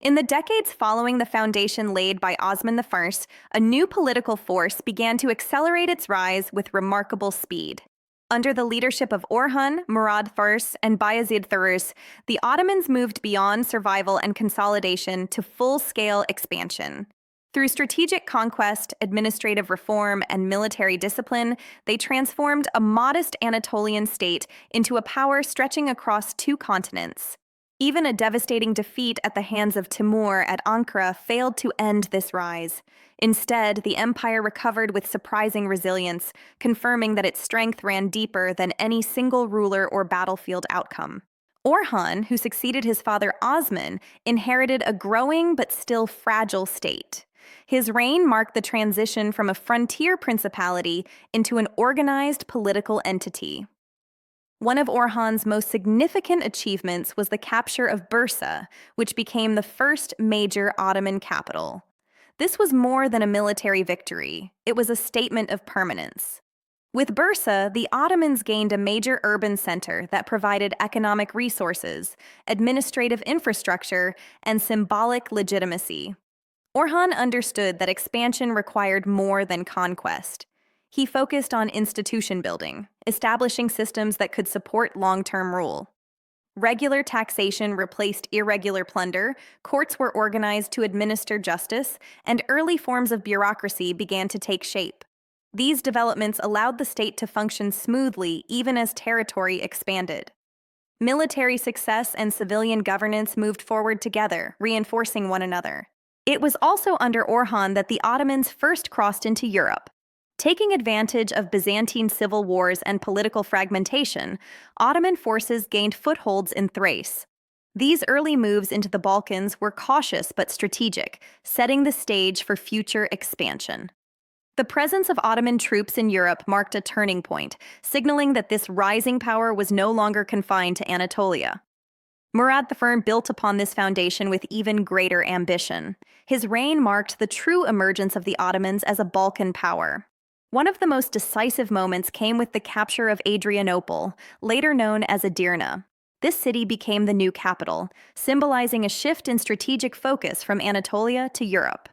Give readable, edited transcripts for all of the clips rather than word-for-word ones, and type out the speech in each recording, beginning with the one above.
In the decades following the foundation laid by Osman I, a new political force began to accelerate its rise with remarkable speed. Under the leadership of Orhan, Murad I, and Bayezid I, the Ottomans moved beyond survival and consolidation to full-scale expansion. Through strategic conquest, administrative reform, and military discipline, they transformed a modest Anatolian state into a power stretching across two continents. Even a devastating defeat at the hands of Timur at Ankara failed to end this rise. Instead, the empire recovered with surprising resilience, confirming that its strength ran deeper than any single ruler or battlefield outcome. Orhan, who succeeded his father Osman, inherited a growing but still fragile state. His reign marked the transition from a frontier principality into an organized political entity. One of Orhan's most significant achievements was the capture of Bursa, which became the first major Ottoman capital. This was more than a military victory. It was a statement of permanence. With Bursa, the Ottomans gained a major urban center that provided economic resources, administrative infrastructure, and symbolic legitimacy. Orhan understood that expansion required more than conquest. He focused on institution building, establishing systems that could support long-term rule. Regular taxation replaced irregular plunder, courts were organized to administer justice, and early forms of bureaucracy began to take shape. These developments allowed the state to function smoothly even as territory expanded. Military success and civilian governance moved forward together, reinforcing one another. It was also under Orhan that the Ottomans first crossed into Europe. Taking advantage of Byzantine civil wars and political fragmentation, Ottoman forces gained footholds in Thrace. These early moves into the Balkans were cautious but strategic, setting the stage for future expansion. The presence of Ottoman troops in Europe marked a turning point, signaling that this rising power was no longer confined to Anatolia. Murad I built upon this foundation with even greater ambition. His reign marked the true emergence of the Ottomans as a Balkan power. One of the most decisive moments came with the capture of Adrianople, later known as Edirne. This city became the new capital, symbolizing a shift in strategic focus from Anatolia to Europe.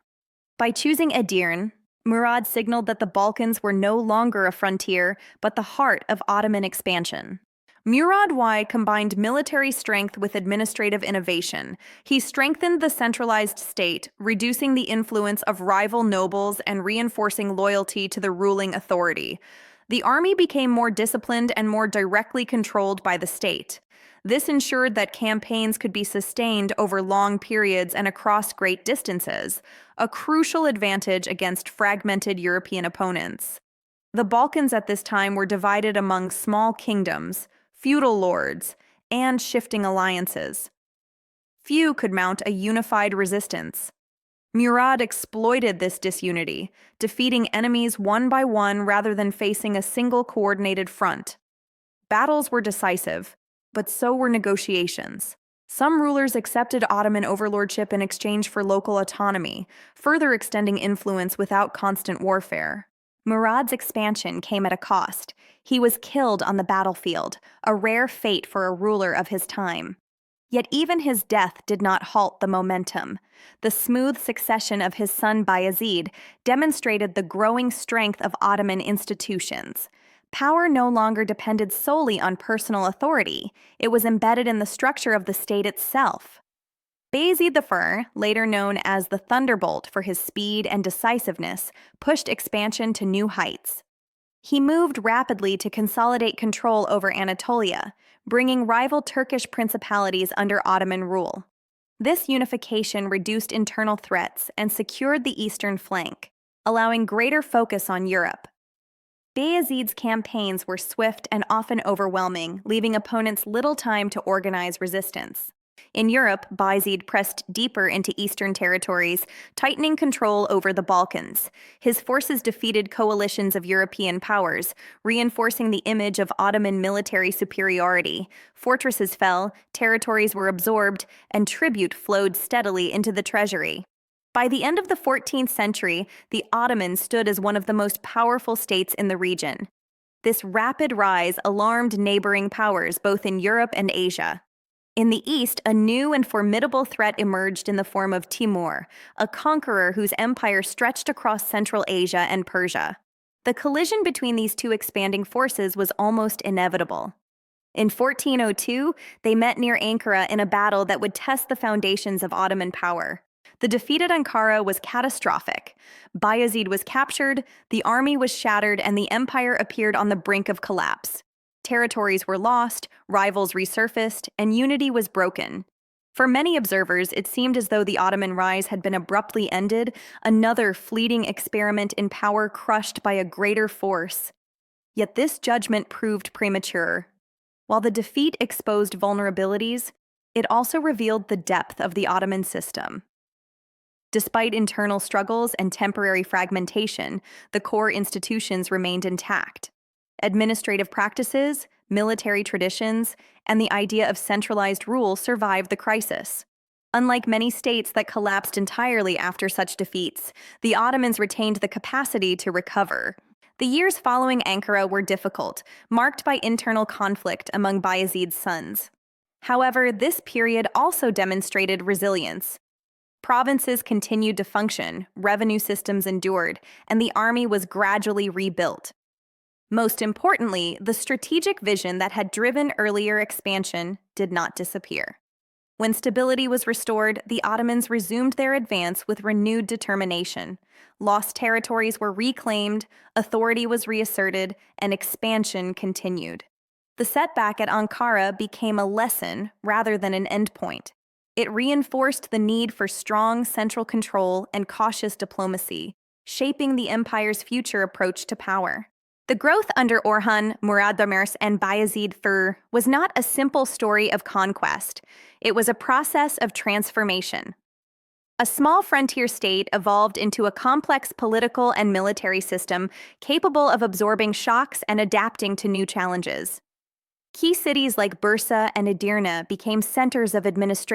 By choosing Edirne, Murad signaled that the Balkans were no longer a frontier, but the heart of Ottoman expansion. Murad I combined military strength with administrative innovation. He strengthened the centralized state, reducing the influence of rival nobles and reinforcing loyalty to the ruling authority. The army became more disciplined and more directly controlled by the state. This ensured that campaigns could be sustained over long periods and across great distances, a crucial advantage against fragmented European opponents. The Balkans at this time were divided among small kingdoms, feudal lords, and shifting alliances. Few could mount a unified resistance. Murad exploited this disunity, defeating enemies one by one rather than facing a single coordinated front. Battles were decisive, but so were negotiations. Some rulers accepted Ottoman overlordship in exchange for local autonomy, further extending influence without constant warfare. Murad's expansion came at a cost. He was killed on the battlefield, a rare fate for a ruler of his time. Yet even his death did not halt the momentum. The smooth succession of his son Bayezid demonstrated the growing strength of Ottoman institutions. Power no longer depended solely on personal authority. It was embedded in the structure of the state itself. Bayezid I, later known as the Thunderbolt for his speed and decisiveness, pushed expansion to new heights. He moved rapidly to consolidate control over Anatolia, bringing rival Turkish principalities under Ottoman rule. This unification reduced internal threats and secured the eastern flank, allowing greater focus on Europe. Bayezid's campaigns were swift and often overwhelming, leaving opponents little time to organize resistance. In Europe, Bayezid pressed deeper into eastern territories, tightening control over the Balkans. His forces defeated coalitions of European powers, reinforcing the image of Ottoman military superiority. Fortresses fell, territories were absorbed, and tribute flowed steadily into the treasury. By the end of the 14th century, the Ottomans stood as one of the most powerful states in the region. This rapid rise alarmed neighboring powers both in Europe and Asia. In the east, a new and formidable threat emerged in the form of Timur, a conqueror whose empire stretched across Central Asia and Persia. The collision between these two expanding forces was almost inevitable. In 1402, they met near Ankara in a battle that would test the foundations of Ottoman power. The defeat at Ankara was catastrophic. Bayezid was captured, the army was shattered, and the empire appeared on the brink of collapse. Territories were lost, rivals resurfaced, and unity was broken. For many observers, it seemed as though the Ottoman rise had been abruptly ended, another fleeting experiment in power crushed by a greater force. Yet this judgment proved premature. While the defeat exposed vulnerabilities, it also revealed the depth of the Ottoman system. Despite internal struggles and temporary fragmentation, the core institutions remained intact. Administrative practices, military traditions, and the idea of centralized rule survived the crisis. Unlike many states that collapsed entirely after such defeats, the Ottomans retained the capacity to recover. The years following Ankara were difficult, marked by internal conflict among Bayezid's sons. However, this period also demonstrated resilience. Provinces continued to function, revenue systems endured, and the army was gradually rebuilt. Most importantly, the strategic vision that had driven earlier expansion did not disappear. When stability was restored, the Ottomans resumed their advance with renewed determination. Lost territories were reclaimed, authority was reasserted, and expansion continued. The setback at Ankara became a lesson rather than an endpoint. It reinforced the need for strong central control and cautious diplomacy, shaping the empire's future approach to power. The growth under Orhan, Murad Damers, and Bayezid I was not a simple story of conquest. It was a process of transformation. A small frontier state evolved into a complex political and military system capable of absorbing shocks and adapting to new challenges. Key cities like Bursa and Edirne became centers of administration